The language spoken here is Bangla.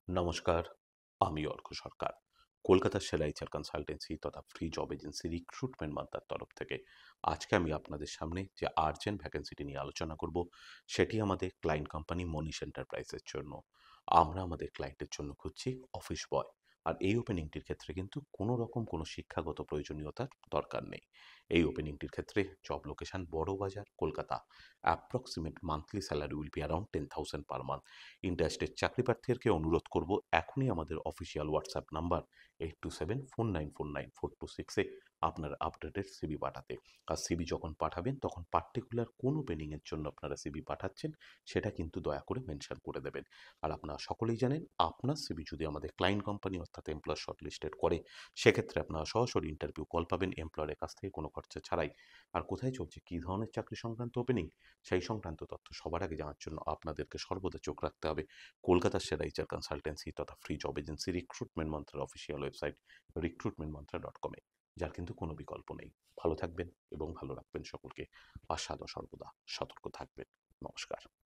নমস্কার, আমি অর্ক সরকার। কলকাতার সেরা এইচআর কনসালটেন্সি তথা ফ্রি জব এজেন্সি রিক্রুটমেন্ট মান্ত্রার তরফ থেকে আজকে আমি আপনাদের সামনে যে আর্জেন্ট ভ্যাকেন্সিটি নিয়ে আলোচনা করব, সেটি আমাদের ক্লায়েন্ট কোম্পানি মনীষ এন্টারপ্রাইজের জন্য। আমরা আমাদের ক্লায়েন্টের জন্য খুঁজছি অফিস বয়। আর এই ওপেনিংটির ক্ষেত্রে কিন্তু কোনো রকম কোনো শিক্ষাগত প্রয়োজনীয়তার দরকার নেই। এই ওপেনিংটির ক্ষেত্রে job location Barabazar, Kolkata. Approximate monthly salary will be around 10,000 per month. Interested চাকরি প্রার্থীদেরকে অনুরোধ করব এখনই আমাদের অফিসিয়াল হোয়াটসঅ্যাপ নাম্বার 8274949426 আপনার আপডেটেড সিবি পাঠাতে। আর সিবি যখন পাঠাবেন তখন পার্টিকুলার কোন ওপেনিংয়ের জন্য আপনারা সিবি পাঠাচ্ছেন সেটা কিন্তু দয়া করে মেনশন করে দেবেন। আর আপনারা সকলেই জানেন, আপনার সিবি যদি আমাদের ক্লায়েন্ট কোম্পানি অর্থাৎ এমপ্লয়ার শর্টলিস্টেড করে, সেক্ষেত্রে আপনারা সরাসরি ইন্টারভিউ কল পাবেন এমপ্লয়ারের কাছ থেকে কোনো খরচা ছাড়াই। আর কোথায় চলছে, কী ধরনের চাকরি সংক্রান্ত ওপেনিং, সেই সংক্রান্ত তথ্য সবার আগে জানার জন্য আপনাদেরকে সর্বদা চোখ রাখতে হবে কলকাতার সেরা এইচআর কনসালটেন্সি তথা ফ্রি জব এজেন্সি রিক্রুটমেন্ট মন্ত্রার অফিসিয়াল ওয়েবসাইট recruitmentmantra.com-এ, যার কিন্তু কোনো বিকল্প নেই। ভালো থাকবেন এবং ভালো রাখবেন সকলকে। আর সদা সর্বদা সতর্ক থাকবেন। নমস্কার।